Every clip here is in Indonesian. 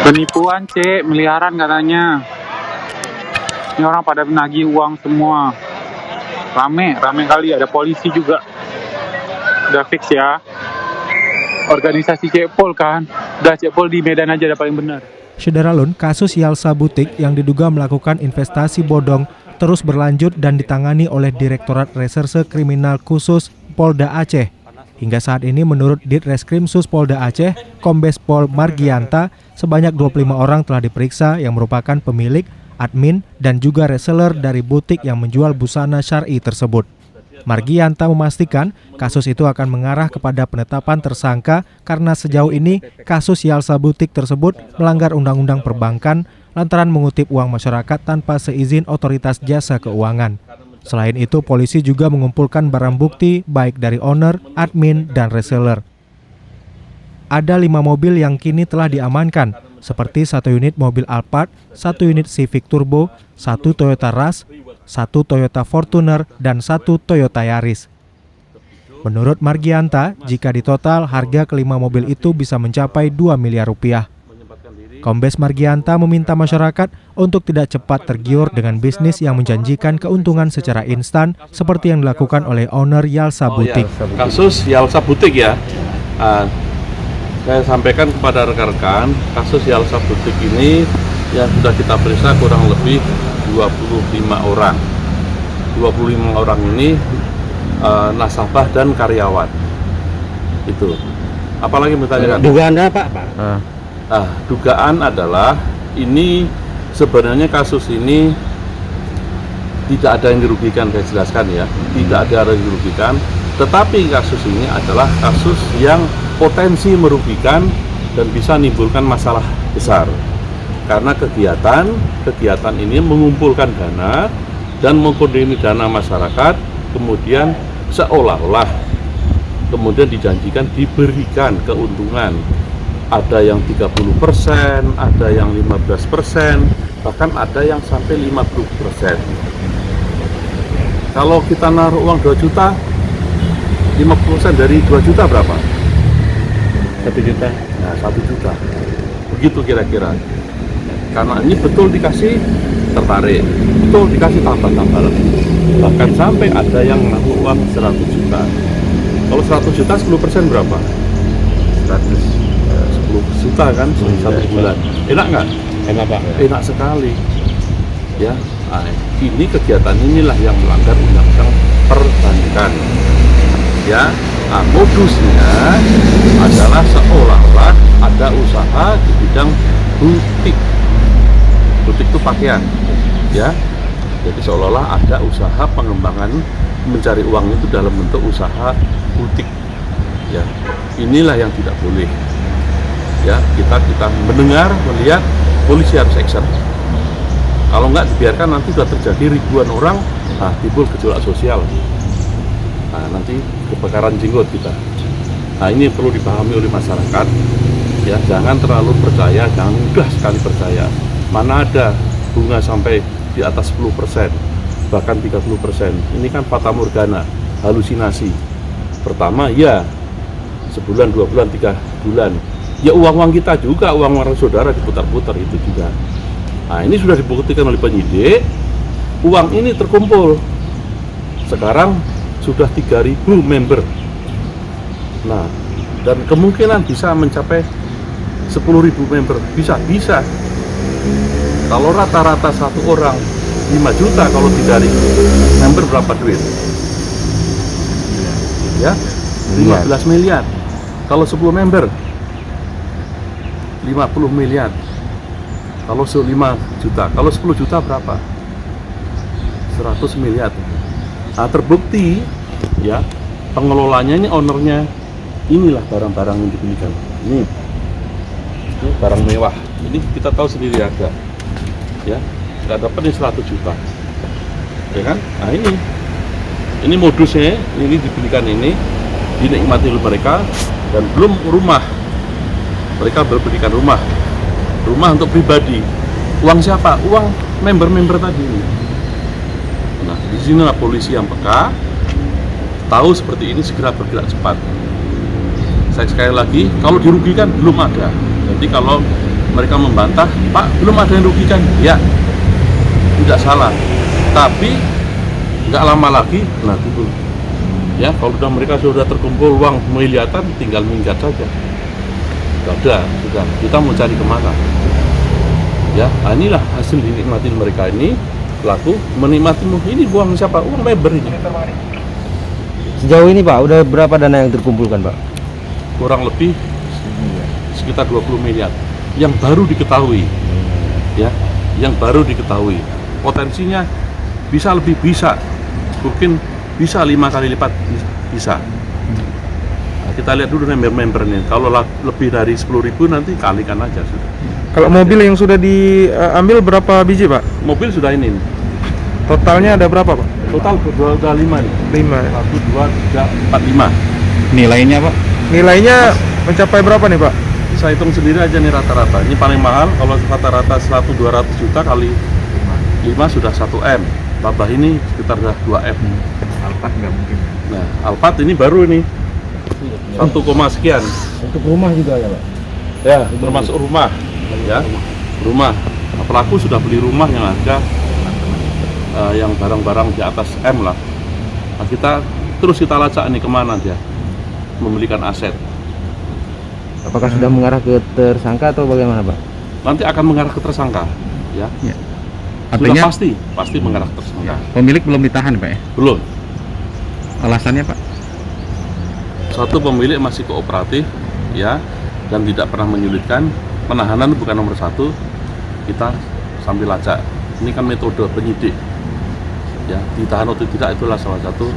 Penipuan, Cek, miliaran katanya. Ini orang pada menagih uang semua. Rame kali, ada polisi juga. Udah fix ya. Organisasi Cepol kan. Udah Cepol di Medan aja udah paling benar. Syederalun, kasus Yalsa Butik yang diduga melakukan investasi bodong terus berlanjut dan ditangani oleh Direktorat Reserse Kriminal Khusus Polda Aceh. Hingga saat ini menurut Ditreskrimsus Polda Aceh, Kombes Pol Margianta, sebanyak 25 orang telah diperiksa yang merupakan pemilik, admin, dan juga reseller dari butik yang menjual busana syar'i tersebut. Margianta memastikan kasus itu akan mengarah kepada penetapan tersangka karena sejauh ini kasus Yalsa Butik tersebut melanggar Undang-Undang Perbankan lantaran mengutip uang masyarakat tanpa seizin Otoritas Jasa Keuangan. Selain itu, polisi juga mengumpulkan barang bukti baik dari owner, admin, dan reseller. Ada 5 mobil yang kini telah diamankan, seperti 1 unit mobil Alphard, 1 unit Civic Turbo, 1 Toyota Rush, 1 Toyota Fortuner, dan 1 Toyota Yaris. Menurut Margianta, jika ditotal, harga kelima mobil itu bisa mencapai 2 miliar rupiah. Kombes Margianta meminta masyarakat untuk tidak cepat tergiur dengan bisnis yang menjanjikan keuntungan secara instan seperti yang dilakukan oleh owner Yalsa Butik. Kasus Yalsa Butik ya, saya sampaikan kepada rekan-rekan, kasus Yalsa Butik ini yang sudah kita periksa kurang lebih 25 orang. 25 orang ini nasabah dan karyawan. Itu. Apalagi bertanya? Dugaannya Pak? Dugaan adalah ini sebenarnya kasus ini tidak ada yang dirugikan, saya jelaskan ya, tidak ada yang dirugikan, tetapi kasus ini adalah kasus yang potensi merugikan dan bisa menimbulkan masalah besar karena kegiatan ini mengumpulkan dana dan mengkoordinir dana masyarakat, kemudian seolah-olah kemudian dijanjikan diberikan keuntungan. Ada yang 30%, ada yang 15%, bahkan ada yang sampai 50%. Kalau kita naruh uang 2 juta, 50% dari 2 juta berapa? 1 juta. Nah, 1 juta. Begitu kira-kira. Karena ini betul dikasih tertarik, betul dikasih tambah-tambah lagi. Bahkan sampai ada yang naruh uang 100 juta. Kalau 100 juta 10% berapa? 100 juta kan, 1 bulan. Enak nggak? Enak Pak. Enak sekali. Ya, ini kegiatan inilah yang melanggar undang-undang perbankan. Ya, modusnya adalah seolah-olah ada usaha di bidang butik. Butik itu pakaian. Ya, jadi seolah-olah ada usaha pengembangan mencari uang itu dalam bentuk usaha butik. Ya, inilah yang tidak boleh. Ya, kita mendengar, melihat, polisi harus action. Kalau nggak dibiarkan nanti sudah terjadi ribuan orang, timbul gejolak sosial. Nanti kebakaran jenggot kita. Ini perlu dipahami oleh masyarakat. Ya, jangan terlalu percaya, jangan mudah sekali percaya. Mana ada bunga sampai di atas 10%, bahkan 30%. Ini kan fata morgana, halusinasi. Pertama, ya sebulan, 2 bulan, 3 bulan. Ya uang kita juga, uang orang saudara diputar-putar itu juga. Ini sudah dibuktikan oleh penyidik, uang ini terkumpul. Sekarang sudah 3.000 member. Dan kemungkinan bisa mencapai 10.000 member. Bisa. Kalau rata-rata satu orang 5 juta, kalau 3.000 member berapa duit? Ya, 15 miliar. Kalau 10 member 50 miliar. Kalau 5 juta, kalau 10 juta berapa? 100 miliar. Terbukti ya, pengelolanya ini, ownernya, inilah barang-barang yang dibelikan. Ini barang mewah. Ini kita tahu sendiri harga. Ya, kita dapat ini 100 juta. Ya kan? Ini modusnya, ini dibelikan, ini dinikmati oleh mereka, dan belum rumah. Mereka berberikan rumah untuk pribadi. Uang siapa? Uang member-member tadi. Di sinilah polisi yang peka, tahu seperti ini segera bergerak cepat. Saya sekali lagi, kalau dirugikan belum ada. Jadi kalau mereka membantah, Pak, belum ada yang rugikan. Ya, tidak salah. Tapi nggak lama lagi, nah gitu. Ya, kalau mereka sudah terkumpul uang miliaran, tinggal minggat saja. Sudah. Kita mau cari kemana? Ya, inilah hasil dinikmati mereka ini, pelaku menikmati. Ini uang siapa? Uang member ini. Sejauh ini Pak, udah berapa dana yang terkumpulkan Pak? Kurang lebih sekitar 20 miliar yang baru diketahui. Ya, yang baru diketahui. Potensinya bisa lebih, mungkin bisa 5 kali lipat bisa. Nah, kita lihat dulu member-membernya. Kalau lebih dari 10.000 nanti kalikan aja sudah. Kalau mobil yang sudah diambil berapa biji Pak? Mobil sudah ini. Totalnya ada berapa Pak? Total sudah 5 nih. 5 ya. 1, 2, 3, 4, 5. Nilainya Pak? Nilainya mencapai berapa nih Pak? Saya hitung sendiri aja nih rata-rata. Ini paling mahal kalau rata-rata 100-200 juta kali 5 sudah 1M. Tambah ini sekitar 2M. Alphard nggak mungkin. Nah, Alphard ini baru ini 1, sekian. Untuk rumah juga ya Pak? Ya, termasuk rumah. Ya, rumah. Nah, pelaku sudah beli rumah yang harga yang barang-barang di atas M lah. Nah, kita lacak nih kemana dia membelikan aset. Apakah sudah mengarah ke tersangka atau bagaimana Pak? Nanti akan mengarah ke tersangka. Ya. Artinya Sudah pasti mengarah ke tersangka. pemilik belum ditahan Pak ya? Belum. Alasannya Pak? Satu, pemilik masih kooperatif, ya, dan tidak pernah menyulitkan. Penahanan bukan nomor 1, kita sambil lacak. Ini kan metode penyidik, ya, ditahan atau tidak itulah salah satu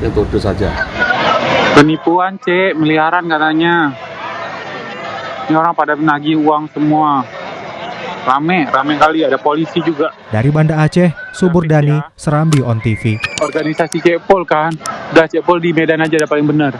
metode saja. Penipuan, Cek, miliaran katanya. Ini orang pada menagih uang semua. Rame kali, ada polisi juga. Dari Banda Aceh, Subur Dani, Serambi On TV. Organisasi Cepol kan. Udah Cepol di Medan aja udah paling bener.